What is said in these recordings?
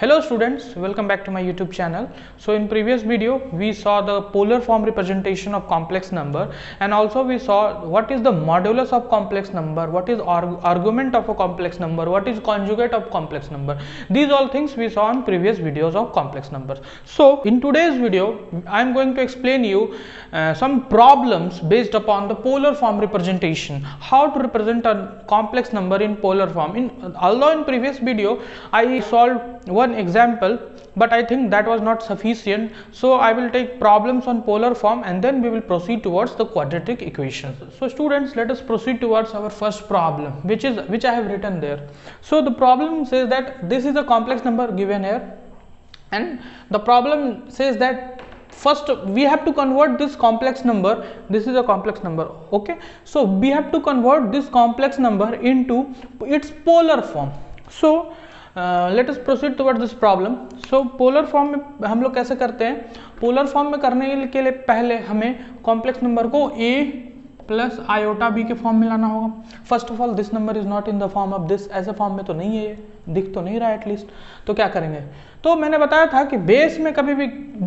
Hello students, welcome back to my YouTube channel. So in previous video we saw the polar form representation of complex number, and also we saw what is the modulus of complex number, what is argument of a complex number, what is conjugate of complex number. These all things we saw in previous videos of complex numbers. So in today's video I am going to explain you some problems based upon the polar form representation, how to represent a complex number in polar form. Although in previous video I solved one example, but I think that was not sufficient, so I will take problems on polar form and then we will proceed towards the quadratic equations. So students, let us proceed towards our first problem, which I have written there. So the problem says that this is a complex number given here, and the problem says that first we have to convert this complex number. This is a complex number, okay? So we have to convert this complex number into its polar form. So let us proceed toward this problem. So polar form में हम लोग कैसे करते हैं? Polar form में करने के लिए पहले हमें कॉम्प्लेक्स नंबर को a प्लस आयोटा b के फॉर्म में लाना होगा. First of all this number is not in the form of this, ऐसे फॉर्म में तो नहीं है, ये दिख तो नहीं रहा एटलीस्ट. तो क्या करेंगे? तो मैंने बताया था कि बेस में कभी भी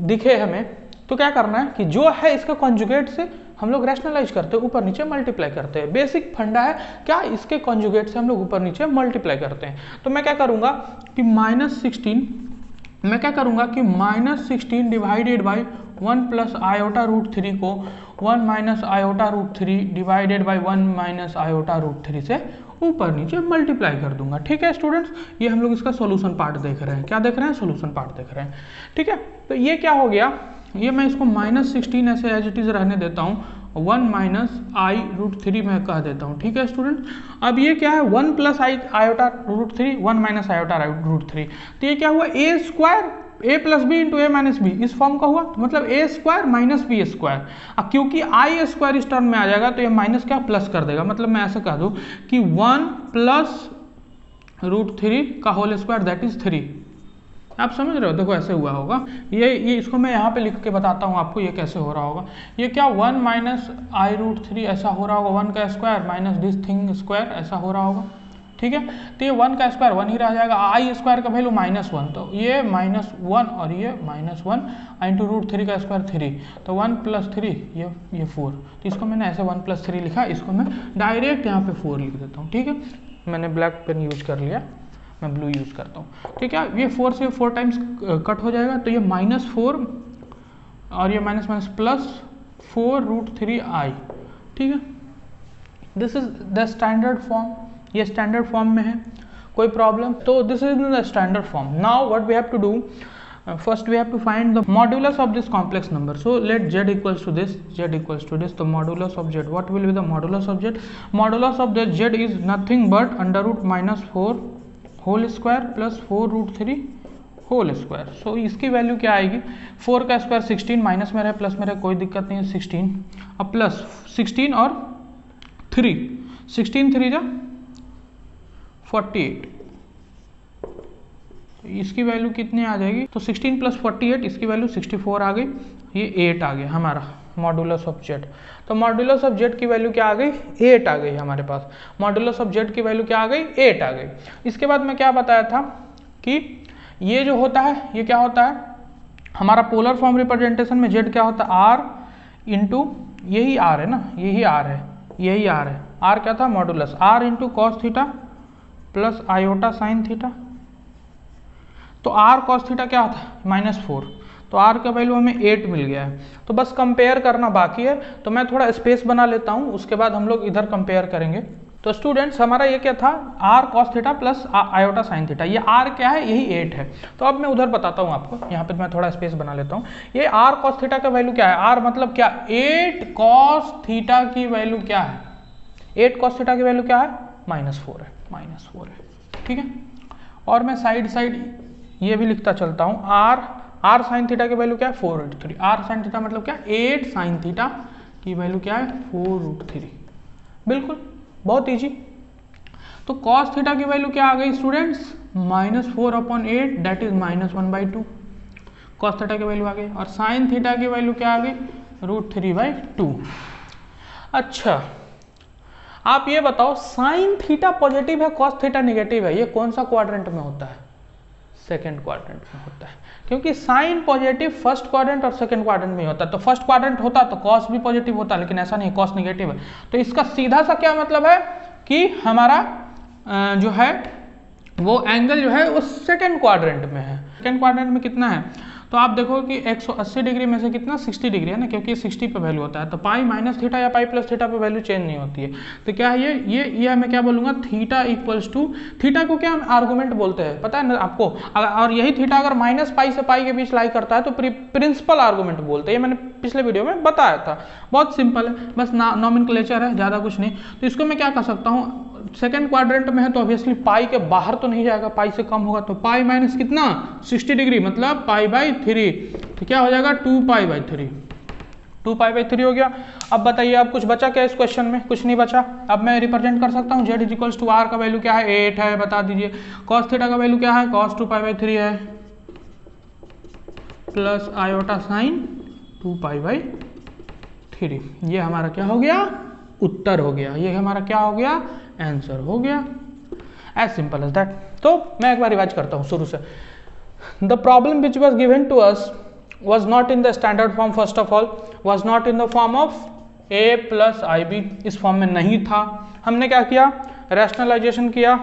दिखे हमें तो क्या करना है कि जो है इसका कॉन्जुगेट से हम लोग रैशनलाइज करते हैं, ऊपर नीचे मल्टीप्लाई करते हैं. बेसिक फंडा है क्या, इसके कॉन्जुगेट से हम लोग ऊपर नीचे मल्टीप्लाई करते हैं. तो मैं क्या करूंगा कि -16 divided by 1 plus iota root 3 को 1 minus iota root 3 divided by 1 minus iota root 3 से ऊपर नीचे मल्टीप्लाई कर दूंगा. ठीक है स्टूडेंट्स, ये हम लोग इसका सॉल्यूशन पार्ट देख रहे हैं. क्या देख रहे हैं? सॉल्यूशन पार्ट देख रहे हैं. ठीक है, तो ये क्या हो गया, ये मैं इसको -16 ऐसे एज इट इज रहने देता हूँ, 1 माइनस आई रूट 3 मैं कह देता हूँ. ठीक है स्टूडेंट, अब ये क्या है 1 plus I iota root 3 1 minus iota root 3. तो ये क्या हुआ, A square a plus B into A minus B इस फॉर्म का हुआ. तो मतलब A square minus B square. अब क्योंकि आई स्क्वायर इस टर्म में आ जाएगा तो ये माइनस क्या प्लस कर देगा. मतलब मैं ऐसे कह दूँ कि 1 प्लस रूट 3 का होल स्क्वायर दैट इज 3. आप समझ रहे हो? देखो ऐसे हुआ होगा. ये इसको मैं यहाँ पे लिख के बताता हूँ आपको ये कैसे हो रहा होगा. ये क्या 1 माइनस आई रूट 3 ऐसा हो रहा होगा, 1 का square minus this thing square ऐसा हो रहा होगा. ठीक है, तो ये 1 का स्क्वायर 1 ही रह जाएगा, आई स्क्वायर का वैल्यू -1, तो ये -1 और ये -1 इंटू रूट 3 का स्क्वायर 3, तो 1 प्लस 3 ये 4. तो इसको मैंने ऐसे 1 प्लस 3 लिखा, इसको मैं डायरेक्ट यहाँ पे 4 लिख देता हूँ. ठीक है, मैंने ब्लैक पेन यूज कर लिया, मैं ब्लू यूज करता हूँ. ठीक है, ये 4 से 4 टाइम्स कट हो जाएगा, तो ये -4 और ये माइनस प्लस 4 रूट 3 आई. ठीक है, this is the standard form. ये स्टैंडर्ड फॉर्म में है, कोई प्रॉब्लम? तो this is the standard form. Now what we have to do, first we have to find the modulus of this complex number. So let z equals to this, the modulus of z. What will be the modulus of z? Modulus of z is nothing but under root -4 whole square plus 4 root 3 whole square. So इसकी value क्या आएगी, 4 का square 16, minus में रहे plus में रहे कोई दिक्कत नहीं है 16. अब प्लस 16 और 3, 16 3 जा 48. इसकी वैल्यू कितनी आ जाएगी, तो 16 प्लस 48 इसकी वैल्यू 64 आ गई. ये 8 आ गया हमारा मॉडुलस ऑफ जेड. तो मॉडुलस ऑफ जेड की वैल्यू क्या आ गई, 8 आ गई हमारे पास. मॉडुलस ऑफ जेड की वैल्यू क्या आ गई, 8 आ गई. इसके बाद मैं क्या बताया था कि ये जो होता है ये क्या होता है, हमारा पोलर फॉर्म रिप्रेजेंटेशन में जेड क्या होता है, आर इंटू यही आर है ना, यही आर है. आर क्या था, modulus r into cos theta plus iota sine theta. तो आर कॉस थीटा क्या था, -4, तो आर का वैल्यू हमें 8 मिल गया है. तो बस कंपेयर करना बाकी है, तो मैं थोड़ा स्पेस बना लेता हूँ, उसके बाद हम लोग इधर कंपेयर करेंगे. तो स्टूडेंट्स हमारा ये क्या था, r cos theta plus iota sine theta. ये आर क्या है, यही 8 है. तो अब मैं उधर बताता हूँ आपको, यहाँ पे मैं थोड़ा स्पेस बना लेता हूँ. ये आर कॉस थीटा का वैल्यू क्या है, आर मतलब क्या, 8 कॉस थीटा की वैल्यू क्या है, 8 कॉस थीटा की वैल्यू क्या है, -4 है. ठीक है, और मैं साइड ये भी लिखता चलता हूँ, आर साइन थीटा की वैल्यू क्या है, 4 रूट 3. आर साइन थीटा मतलब क्या, 8 साइन थीटा की वैल्यू क्या है, 4 रूट 3. बिल्कुल बहुत इजी. तो कॉस थीटा की वैल्यू क्या आ गई students, -4/8 that is -1/2. Cos theta की वैल्यू आ गई. और साइन थीटा की वैल्यू क्या आ गई, √3/2. अच्छा, आप ये बताओ साइन थीटा पॉजिटिव है कॉस थीटा नेगेटिव है, ये कौन सा क्वाड्रेंट में होता है, सेकेंड क्वाड्रेंट में होता है, क्योंकि साइन पॉजिटिव फर्स्ट क्वाड्रेंट और सेकेंड क्वाड्रेंट में होता है। तो फर्स्ट क्वाड्रेंट होता तो कॉस भी पॉजिटिव होता, लेकिन ऐसा नहीं, कॉस निगेटिव है। तो इसका सीधा सा क्या मतलब है कि हमारा जो है वो एंगल जो है वो सेकेंड क्वाड्रेंट में है। सेकेंड क्वाड्रेंट में कितना है, तो आप देखो कि 180 डिग्री में से कितना 60 डिग्री है ना, क्योंकि 60 पे वैल्यू होता है। तो पाई माइनस थीटा या पाई प्लस थीटा पे वैल्यू चेंज नहीं होती है। तो क्या है ये मैं क्या बोलूँगा, थीटा इक्वल्स टू, थीटा को क्या हम आर्गूमेंट बोलते हैं पता है ना आपको, और यही थीटा अगर माइनस पाई से पाई के बीच लाई करता है तो प्रिंसिपल आर्गूमेंट बोलते हैं। ये मैंने पिछले वीडियो में बताया था, बहुत सिंपल है, बस नॉमेनक्लेचर है, ज़्यादा कुछ नहीं। तो इसको मैं क्या कर सकता हूँ, सेकेंड क्वाड्रेंट में है तो ऑब्वियसली पाई के बाहर तो नहीं जाएगा, पाई से कम होगा। तो पाई माइनस कितना 60 डिग्री मतलब पाई बाई 3, तो क्या हो जाएगा 2 पाई बाई 3, 2 पाई बाई 3 हो गया। अब बताइए अब कुछ बचा क्या इस क्वेश्चन में, कुछ नहीं बचा। अब मैं रिप्रेजेंट कर सकता हूँ z इक्वल्स टू आर का वैल्यू क्या है 8 है, बता दीजिए। कॉस थीटा का वैल्यू क्या है, कॉस 2 पाई बाई 3 है, plus iota sign 2 pi by 3। ये हमारा क्या हो गया, उत्तर हो गया, ये हमारा क्या हो गया, आंसर हो गया। As simple as that. तो मैं एक बार रिवाइज करता हूँ शुरू से। The problem which was given to us was not in the standard form, first of all was not in the form of a plus ib, इस फॉर्म में नहीं था। हमने क्या किया, रैशनलाइजेशन किया।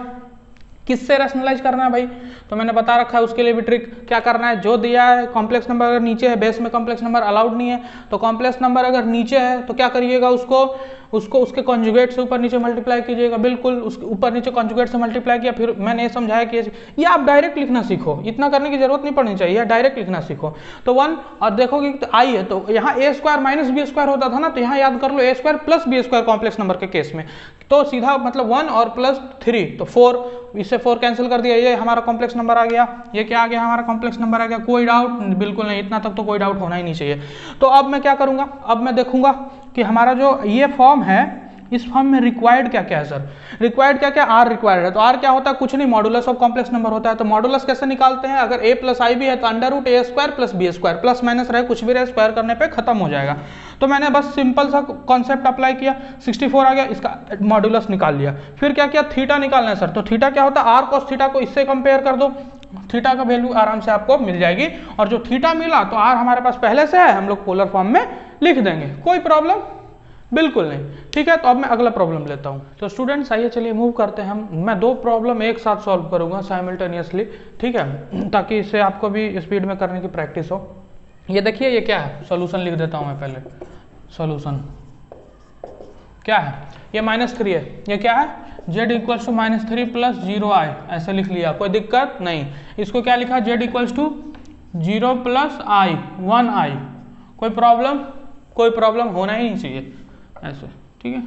किससे रैशनलाइज करना है भाई, तो मैंने बता रखा है उसके लिए भी ट्रिक। क्या करना है, जो दिया है कॉम्प्लेक्स नंबर अगर नीचे है, बेस में कॉम्प्लेक्स नंबर अलाउड नहीं है, तो कॉम्प्लेक्स नंबर अगर नीचे है तो क्या करिएगा, उसको उसके कॉन्जुगेट से ऊपर नीचे मल्टीप्लाई कीजिएगा। बिल्कुल, उसके ऊपर नीचे कॉन्जुगेट से मल्टीप्लाई किया। फिर मैंने ये समझाया कि ये आप डायरेक्ट लिखना सीखो, इतना करने की जरूरत नहीं पड़नी चाहिए, डायरेक्ट लिखना सीखो। तो 1 और देखोगे तो आई है, तो यहाँ A square minus B square होता था ना, तो यहाँ याद कर लो A square plus B square complex number के केस में, तो सीधा मतलब 1 और प्लस 3 तो 4, इससे 4 कैंसिल कर दिया, ये हमारा कॉम्प्लेक्स नंबर आ गया। ये क्या आ गया, हमारा कॉम्प्लेक्स नंबर आ गया। कोई डाउट बिल्कुल नहीं, इतना तक तो कोई डाउट होना ही नहीं चाहिए। तो अब मैं क्या करूंगा, अब मैं देखूंगा कि हमारा जो ये फॉर्म है, इस फॉर्म में रिक्वायर्ड क्या क्या है सर, रिक्वायर्ड क्या क्या, आर रिक्वायर्ड है। तो आर क्या होता है, कुछ नहीं, मॉडुलस ऑफ कॉम्प्लेक्स नंबर होता है। तो मॉडुलस कैसे निकालते हैं, अगर a प्लस आई बी है तो under root A square plus B square, plus minus रहे कुछ भी रहे, स्क्वायर करने पे खत्म हो जाएगा। तो मैंने बस सिंपल सा कॉन्सेप्ट अप्लाई किया, 64 आ गया, इसका मॉडुलस निकाल लिया। फिर क्या किया, थीटा निकालना है सर, तो थीटा क्या होता है, आर कॉस थीटा को इससे कंपेयर कर दो, थीटा का वैल्यू आराम से आपको मिल जाएगी। और जो थीटा मिला तो आर हमारे पास पहले से है, हम लोग पोलर फॉर्म में लिख देंगे, कोई प्रॉब्लम बिल्कुल नहीं। ठीक है, तो अब मैं अगला प्रॉब्लम लेता हूँ। तो स्टूडेंट्स आइए चलिए मूव करते हैं हम। मैं 2 प्रॉब्लम एक साथ सॉल्व करूँगा साइमल्टेनियसली, ठीक है, ताकि इससे आपको भी स्पीड में करने की प्रैक्टिस हो। ये देखिए ये क्या है, सॉल्यूशन लिख देता हूँ मैं पहले। सॉल्यूशन क्या है, ये -3 है, ये क्या है, z equals to -3 plus 0i, ऐसे लिख लिया, कोई दिक्कत नहीं। इसको क्या लिखा, z equals to 0 plus i 1i, कोई प्रॉब्लम, कोई प्रॉब्लम होना ही नहीं चाहिए ऐसे, ठीक है।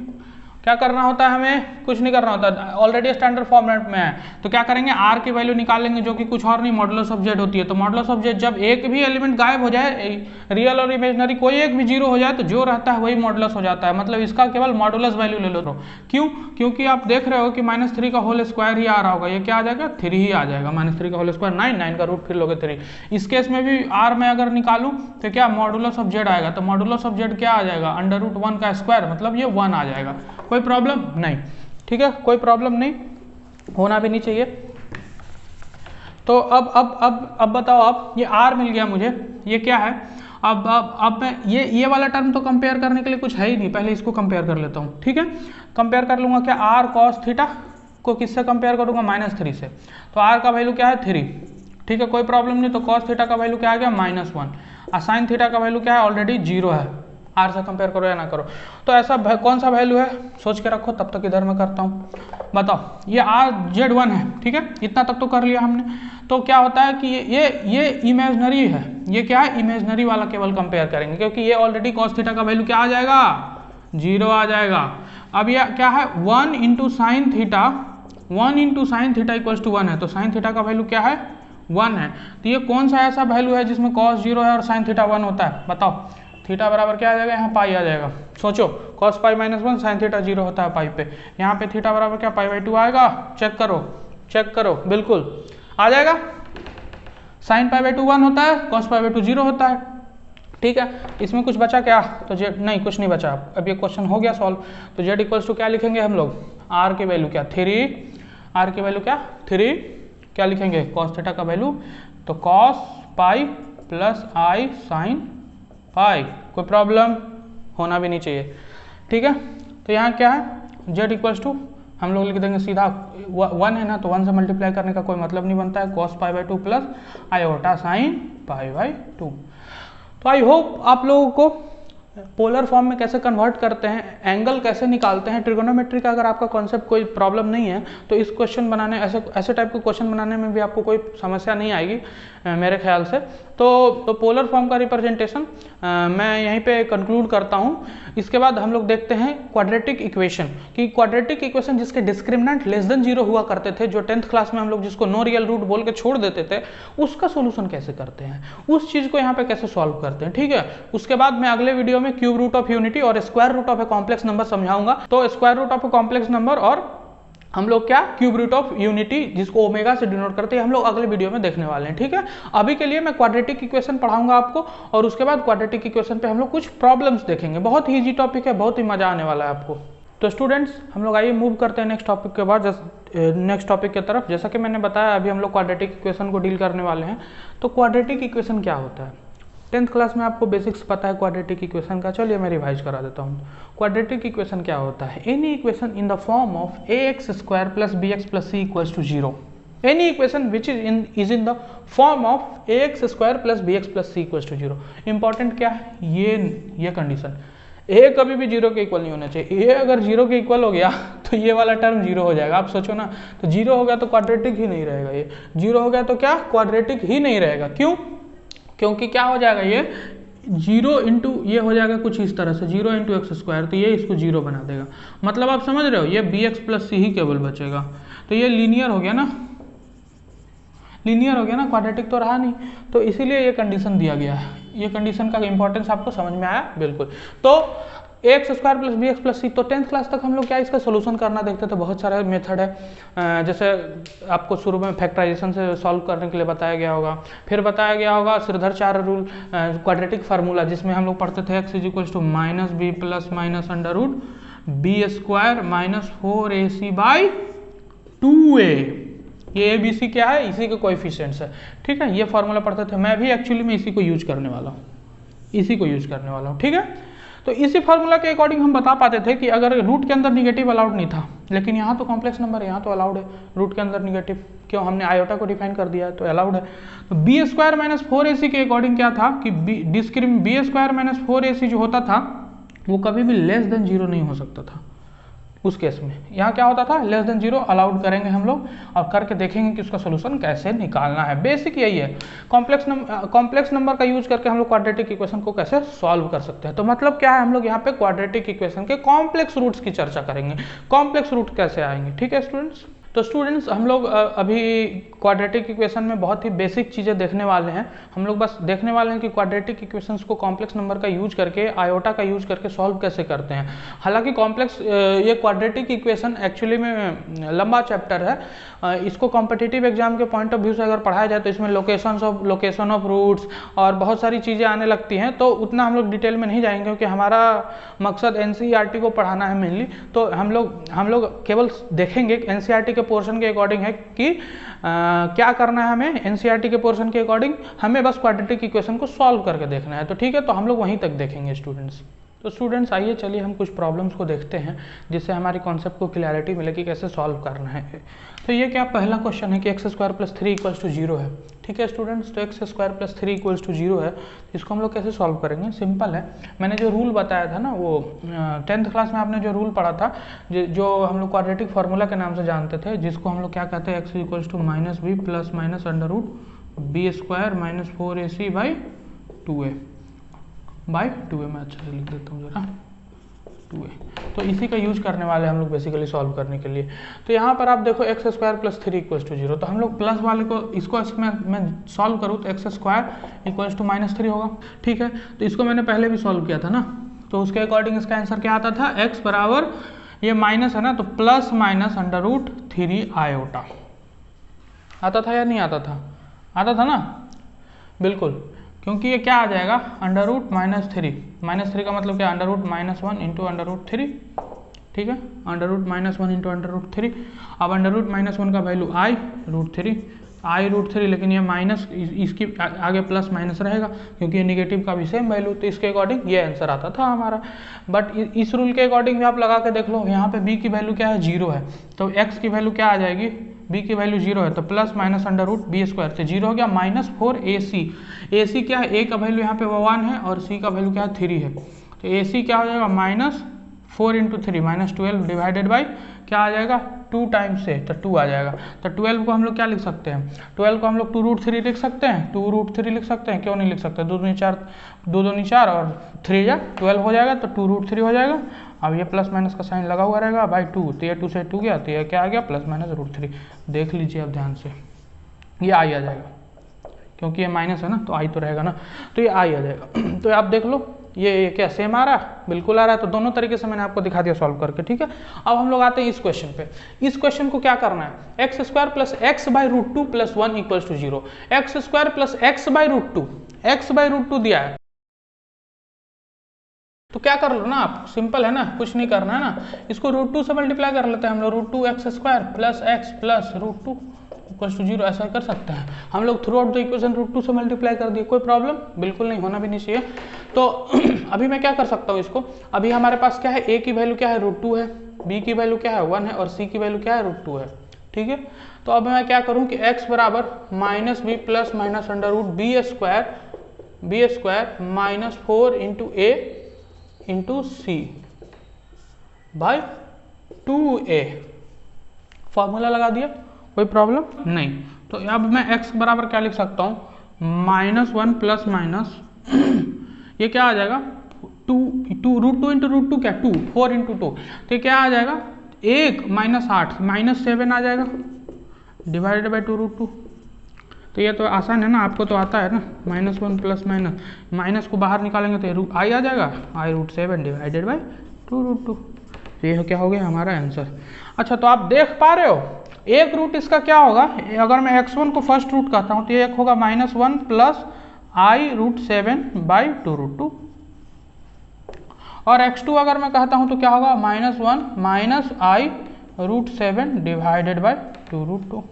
क्या करना होता है, हमें कुछ नहीं करना होता, ऑलरेडी स्टैंडर्ड फॉर्मेट में है। तो क्या करेंगे, आर की वैल्यू निकालेंगे, जो कि कुछ और नहीं मॉडुलस ऑफ जेड होती है। तो मॉडुलस ऑफ जेड जब एक भी एलिमेंट गायब हो जाए, रियल और इमेजनरी कोई एक भी 0 हो जाए, तो जो रहता है वही मॉडुलस हो जाता है। मतलब इसका केवल मॉडुलस वैल्यू ले लो। क्यों, क्योंकि आप देख रहे हो कि -3 का होल स्क्वायर ही आ रहा होगा, ये क्या आ जाएगा, 3 ही आ जाएगा। -3 का होल स्क्वायर 9, 9 का रूट फिर लोगे 3। इस केस में भी आर में अगर निकालूं तो क्या मॉडुलस ऑफ जेड आएगा, तो मॉडुलस ऑफ जेड क्या आ जाएगा, √1 का स्क्वायर, मतलब ये 1 आ जाएगा। कोई प्रॉब्लम नहीं, ठीक है, कोई प्रॉब्लम नहीं, होना भी नहीं चाहिए। तो अब बताओ, आप ये r मिल गया मुझे, ये क्या है। अब मैं ये वाला टर्म तो कंपेयर करने के लिए कुछ है ही नहीं, पहले इसको कंपेयर कर लेता हूँ, ठीक है। कंपेयर कर लूंगा क्या, r cos थीटा को किससे कंपेयर करूंगा, -3 से। तो r का वैल्यू क्या है, 3, ठीक है, कोई प्रॉब्लम नहीं। तो cos थीटा का वैल्यू क्या आ गया, -1, और sin थीटा का वैल्यू क्या है, ऑलरेडी 0 है। आर से कंपेयर करो या ना करो, तो ऐसा कौन सा वैल्यू है सोच के रखो, तब तक इधर मैं करता हूँ। बताओ, ये z1 है, ठीक है, इतना तक तो कर लिया हमने। तो क्या होता है कि ये इमेजनरी है, ये क्या है, इमेजनरी वाला केवल कंपेयर करेंगे, क्योंकि ये ऑलरेडी cos थीटा का वैल्यू क्या आ जाएगा, 0 आ जाएगा। अब ये क्या है, 1 into sine theta, 1 into sine theta equals to 1 है, तो साइन थीटा का वैल्यू क्या है, 1 है। तो ये कौन सा ऐसा वैल्यू है जिसमें cos 0 है और साइन थीटा 1 होता है, बताओ। थीटा बराबर क्या आ जाएगा, यहाँ पाई आ जाएगा। सोचो, cos पाई -1 साइन थीटा 0 होता है पाई पे, यहाँ पे थीटा बराबर क्या, π/2 आएगा। चेक करो, बिल्कुल आ जाएगा। साइन π/2 1 होता है, cos π/2 0 होता है, ठीक है। इसमें कुछ बचा क्या, तो z नहीं, कुछ नहीं बचा। अब ये क्वेश्चन हो गया सॉल्व। तो z इक्वल्स टू क्या लिखेंगे हम लोग, r की वैल्यू क्या, 3, r की वैल्यू क्या, 3, क्या लिखेंगे कॉस थीटा का वैल्यू, तो कॉस पाई प्लस आई साइन पाई, कोई प्रॉब्लम होना भी नहीं चाहिए, ठीक है। तो यहाँ क्या है जेड इक्वल्स टू हम लोग लिख देंगे सीधा 1 है ना, तो 1 से मल्टीप्लाई करने का कोई मतलब नहीं बनता है, cos pi by 2 plus iota sine pi by 2। तो आई होप आप लोगों को पोलर फॉर्म में कैसे कन्वर्ट करते हैं, एंगल कैसे निकालते हैं, ट्रिगोनोमेट्री का अगर आपका कॉन्सेप्ट कोई प्रॉब्लम नहीं है तो इस क्वेश्चन बनाने ऐसे टाइप के क्वेश्चन बनाने में भी आपको कोई समस्या नहीं आएगी मेरे ख्याल से। तो पोलर फॉर्म का रिप्रेजेंटेशन मैं यहीं पे कंक्लूड करता हूँ। इसके बाद हम लोग देखते हैं क्वाड्रेटिक इक्वेशन, कि क्वाड्रेटिक इक्वेशन जिसके डिस्क्रिमिनेंट लेस देन 0 हुआ करते थे, जो 10th क्लास में हम लोग जिसको नो रियल रूट बोल के छोड़ देते थे, उसका सोल्यूशन कैसे करते हैं, उस चीज को यहाँ पे कैसे सॉल्व करते हैं, ठीक है। उसके बाद मैं अगले वीडियो में क्यूब रूट ऑफ यूनिटी और square root of a complex number समझाऊंगा। तो square root of a complex number और हम लोग क्या क्यूब रूट ऑफ यूनिटी जिसको ओमेगा से डिनोट करते हैं हम लोग अगले वीडियो में देखने वाले हैं, ठीक है। अभी के लिए मैं क्वाड्रेटिक इक्वेशन पढ़ाऊंगा आपको और उसके बाद क्वाड्रेटिक इक्वेशन पे हम लोग कुछ प्रॉब्लम्स देखेंगे। बहुत ही इजी टॉपिक है, बहुत ही मजा आने वाला है आपको। तो स्टूडेंट्स हम लोग आइए मूव करते हैं नेक्स्ट टॉपिक के बाद, नेक्स्ट टॉपिक की तरफ। जैसा कि मैंने बताया अभी हम लोग क्वाड्रेटिक इक्वेशन को डील करने वाले हैं। तो क्वाड्रेटिक इक्वेशन क्या होता है, 10th क्लास में आपको बेसिक्स पता है क्वाड्रेटिक इक्वेशन का, चलिए मैं रिवाइज करा देता हूँ। क्वाड्रेटिक इक्वेशन क्या होता है, any equation in the form of ax square plus bx plus c equals to 0। Any equation which is in the form of ax square plus bx plus c equals to 0। Important क्या है, ये condition a कभी भी 0 के equal नहीं होना चाहिए। a अगर 0 के इक्वल हो गया तो ये वाला टर्म 0 हो जाएगा। आप सोचो ना, तो 0 हो गया तो क्वाड्रेटिक ही नहीं रहेगा, ये 0 हो गया तो क्या क्वाड्रेटिक ही नहीं रहेगा। क्यों, क्योंकि क्या हो जाएगा, ये 0 इंटू ये हो जाएगा कुछ इस तरह से 0 इंटू एक्स स्क्वायर, तो ये इसको 0 बना देगा। मतलब आप समझ रहे हो, ये bx प्लस सी ही केवल बचेगा, तो ये लीनियर हो गया ना, लीनियर हो गया ना, क्वाड्रेटिक तो रहा नहीं। तो इसीलिए ये कंडीशन दिया गया है। ये कंडीशन का इंपॉर्टेंस आपको समझ में आया बिल्कुल। तो X square plus B X plus C, तो 10th क्लास तक हम लोग क्या इसका सोल्यूशन करना देखते थे। बहुत सारे मेथड है, जैसे आपको शुरू में फैक्टराइजेशन से सॉल्व करने के लिए बताया गया होगा, फिर बताया गया होगा श्रीधराचार्य रूल, क्वाड्रेटिक फार्मूला, जिसमें हम लोग पढ़ते थे X is equals to minus B plus minus under root B square minus 4ac by 2a। ये ABC क्या है, इसी के कोएफिशिएंट्स है, ठीक है। ये फार्मूला पढ़ते थे, मैं भी एक्चुअली में इसी को यूज करने वाला हूँ, इसी को यूज करने वाला हूँ, ठीक है। तो इसी फार्मूला के अकॉर्डिंग हम बता पाते थे कि अगर रूट के अंदर निगेटिव अलाउड नहीं था, लेकिन यहाँ तो कॉम्प्लेक्स नंबर है, यहाँ तो अलाउड है रूट के अंदर निगेटिव, क्यों, हमने आयोटा को डिफाइन कर दिया है तो अलाउड है। तो बी स्क्वायर माइनस 4ac के अकॉर्डिंग क्या था कि बी स्क्वायर माइनस 4ac जो होता था वो कभी भी लेस देन 0 नहीं हो सकता था। उस केस में यहाँ क्या होता था, लेस देन 0 अलाउड करेंगे हम लोग और करके देखेंगे कि उसका सोल्यूशन कैसे निकालना है। बेसिक यही है, कॉम्प्लेक्स नंबर का यूज करके हम लोग क्वाड्रेटिक इक्वेशन को कैसे सॉल्व कर सकते हैं। तो मतलब क्या है, हम लोग यहाँ पे क्वाड्रेटिक इक्वेशन के कॉम्प्लेक्स रूट्स की चर्चा करेंगे, कॉम्प्लेक्स रूट कैसे आएंगे, ठीक है स्टूडेंट्स। तो स्टूडेंट्स हम लोग अभी क्वाड्रेटिक इक्वेशन में बहुत ही बेसिक चीज़ें देखने वाले हैं। हम लोग बस देखने वाले हैं कि क्वाड्रेटिक इक्वेशंस को कॉम्प्लेक्स नंबर का यूज करके, आयोटा का यूज करके सॉल्व कैसे करते हैं। हालांकि कॉम्प्लेक्स ये क्वाड्रेटिक इक्वेशन एक्चुअली में लंबा चैप्टर है, इसको कॉम्पिटिटिव एग्जाम के पॉइंट ऑफ व्यू से अगर पढ़ाया जाए तो इसमें लोकेशन ऑफ रूट्स और बहुत सारी चीज़ें आने लगती हैं, तो उतना हम लोग डिटेल में नहीं जाएंगे क्योंकि हमारा मकसद NCERT को पढ़ाना है मेनली। तो हम लोग केवल देखेंगे NCERT के पोर्शन के अकॉर्डिंग है कि क्या करना है हमें। NCERT के पोर्शन के अकॉर्डिंग हमें बस क्वाड्रेटिक इक्वेशन को सॉल्व करके देखना है, तो ठीक है। तो हम लोग वहीं तक देखेंगे स्टूडेंट्स। तो स्टूडेंट्स आइए चलिए हम कुछ प्रॉब्लम्स को देखते हैं जिससे हमारी कॉन्सेप्ट को क्लैरिटी मिले कि कैसे सॉल्व करना है। तो ये क्या पहला क्वेश्चन है कि X square plus 3 equals to 0 है, ठीक है स्टूडेंट्स। तो X square plus 3 equals to 0 है, इसको हम लोग कैसे सॉल्व करेंगे, सिंपल है। मैंने जो रूल बताया था ना, वो 10th क्लास में आपने जो रूल पढ़ा था, जो हम लोग क्वाड्रेटिक फार्मूला के नाम से जानते थे, जिसको हम लोग क्या कहते हैं, X equals to minus B plus minus under root B square minus 4ac by 2a by 2a। मैं अच्छा से लिख देता हूँ जरा 2a। तो इसी का यूज करने वाले हम लोग बेसिकली सॉल्व करने के लिए। तो यहाँ पर आप देखो X square plus 3 equals to 0, तो हम लोग प्लस वाले को इसको मैं सॉल्व करूँ तो X square equals to minus 3 होगा, ठीक है। तो इसको मैंने पहले भी सॉल्व किया था ना, तो उसके अकॉर्डिंग इसका आंसर क्या आता था, एक्स बराबर ये माइनस है ना, तो plus minus under root 3 iota आता था या नहीं आता था, आता था ना, बिल्कुल। क्योंकि ये क्या आ जाएगा, अंडर रूट माइनस 3 का मतलब क्या, under root minus 1 into under root 3, ठीक है। Under root minus 1 into under root 3। अब अंडर रूट माइनस 1 का वैल्यू आई रूट 3, i√3, लेकिन ये माइनस इसकी आगे प्लस माइनस रहेगा क्योंकि ये निगेटिव का भी सेम वैल्यू, तो इसके अकॉर्डिंग ये आंसर आता था हमारा। बट इस रूल के अकॉर्डिंग भी आप लगा के देख लो, यहाँ पे b की वैल्यू क्या है 0 है, तो x की वैल्यू क्या आ जाएगी, b की वैल्यू 0 है तो plus minus under root B square से 0 हो गया -4ac। ac क्या है, a का वैल्यू यहाँ पे 1 है और c का वैल्यू क्या है 3 है, तो ac क्या हो जाएगा -4 × 3 -12 डिवाइडेड बाई क्या आ जाएगा 2 टाइम्स से, तो 2 आ जाएगा। तो 12 को हम लोग क्या लिख सकते हैं, 12 को हम लोग 2√3 लिख सकते हैं, 2√3 लिख सकते हैं, क्यों नहीं लिख सकते, 2 दूनी 4 और 3 या 12 हो जाएगा, तो 2√3 हो जाएगा। अब ये प्लस माइनस का साइन लगा हुआ रहेगा बाई 2, तो ये 2 से 2 गया, तो ये क्या आ गया +-√3। देख लीजिए अब ध्यान से, ये आई आ जाएगा क्योंकि ये माइनस है ना, तो आई तो रहेगा ना, तो ये आई आ जाएगा। तो आप देख लो ये क्या सेम आ रहा है, बिल्कुल आ रहा है। तो दोनों तरीके से मैंने आपको दिखा दिया सॉल्व करके, ठीक है। अब हम लोग आते हैं इस क्वेश्चन पे। इस क्वेश्चन को क्या करना है, x² + x/√2 + 1 = 0। x² + x/√2, x/√2 दिया है तो क्या कर लो ना आप, सिंपल है ना, कुछ नहीं करना है ना, इसको √2 से मल्टीप्लाई कर लेते हैं हम लोग, √2x² + x + √2 = 0, ऐसा कर सकते हैं हम लोग। थ्रू आउट द इक्वेशन √2 से मल्टीप्लाई कर दिए, कोई प्रॉब्लम बिल्कुल नहीं, होना भी नहीं चाहिए। तो अभी मैं क्या कर सकता हूँ इसको, अभी हमारे पास क्या है, a की वैल्यू क्या है √2 है, b की वैल्यू क्या है 1 है और c की वैल्यू क्या है √2 है, ठीक है। तो अब मैं क्या करूँ कि x बराबर -b + -√b² -4 × a × c by 2a, formula लगा दिया, कोई प्रॉब्लम नहीं। तो अब मैं x बराबर क्या लिख सकता हूँ, -1 ± ये क्या आ जाएगा 2 √2 × √2 क्या 2, 4 × 2, तो क्या आ जाएगा 1 -8 -7 आ जाएगा डिवाइडेड बाई 2√2। तो ये तो आसान है ना, आपको तो आता है ना, -1 ± माइनस को बाहर निकालेंगे तो ये आई आ जाएगा, i√7 डिवाइडेड बाई 2√2। तो ये क्या हो गया हमारा आंसर। अच्छा, तो आप देख पा रहे हो एक रूट इसका क्या होगा, अगर मैं x1 को फर्स्ट रूट कहता हूँ तो ये एक होगा -1 + i√7 बाई 2√2, और x2 अगर मैं कहता हूँ तो क्या होगा -1 - i√7 डिवाइडेड बाई 2√2।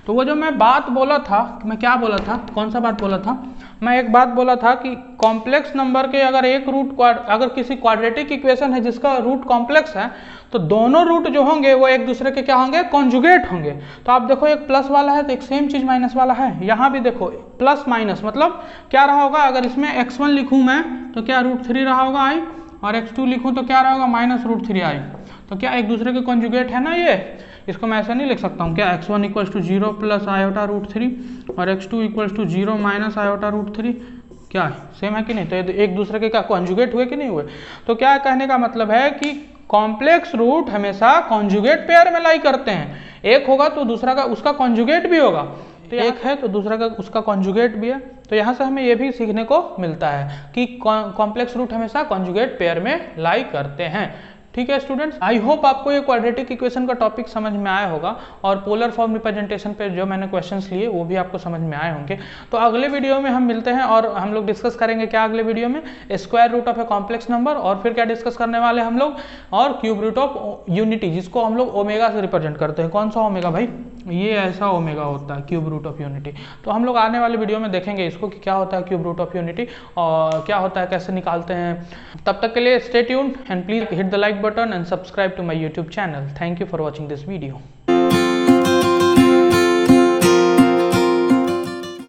तो वो जो मैं बात बोला था, मैं क्या बोला था, कौन सा बात बोला था, मैं एक बात बोला था कि कॉम्प्लेक्स नंबर के अगर एक रूट, अगर किसी क्वाड्रेटिक इक्वेशन है जिसका रूट कॉम्प्लेक्स है तो दोनों रूट जो होंगे वो एक दूसरे के क्या होंगे, कॉन्जुगेट होंगे। तो आप देखो एक प्लस वाला है तो एक सेम चीज माइनस वाला है, यहाँ भी देखो प्लस माइनस, मतलब क्या रहा होगा, अगर इसमें x1 लिखूँ मैं तो क्या √3 रहा होगा i, और x2 लिखूँ तो क्या रहा होगा -√3i। तो क्या एक दूसरे के कॉन्जुगेट है ना ये, इसको मैं ऐसा नहीं लिख सकता हूँ क्या, x1 = 0 + i√3 और x2 = 0 - i√3, क्या है सेम है कि नहीं, तो एक दूसरे के क्या कॉन्जुगेट हुए कि नहीं हुए। तो क्या कहने का मतलब है कि कॉम्प्लेक्स रूट हमेशा कॉन्जुगेट पेयर में लाई करते हैं, एक होगा तो दूसरा का उसका कॉन्जुगेट भी होगा, तो एक है तो दूसरा का उसका कॉन्जुगेट भी है। तो यहाँ से हमें यह भी सीखने को मिलता है कि कॉम्प्लेक्स रूट हमेशा कॉन्जुगेट पेयर में लाई करते हैं। ठीक है स्टूडेंट्स, आई होप आपको ये क्वाड्रेटिक इक्वेशन का टॉपिक समझ में आया होगा और पोलर फॉर्म रिप्रेजेंटेशन पे जो मैंने क्वेश्चंस लिए वो भी आपको समझ में आए होंगे। तो अगले वीडियो में हम मिलते हैं और हम लोग डिस्कस करेंगे क्या अगले वीडियो में, square root of a complex number, और फिर क्या डिस्कस करने वाले हम लोग, और क्यूब रूट ऑफ यूनिटी जिसको हम लोग ओमेगा से रिप्रेजेंट करते हैं। कौन सा ओमेगा भाई, ये ऐसा ओमेगा होता है क्यूब रूट ऑफ यूनिटी। तो हम लोग आने वाले वीडियो में देखेंगे इसको कि क्या होता है क्यूब रूट ऑफ यूनिटी और क्या होता है, कैसे निकालते हैं। तब तक के लिए stay tuned and please hit the like button and subscribe to my YouTube channel. Thank you for watching this video.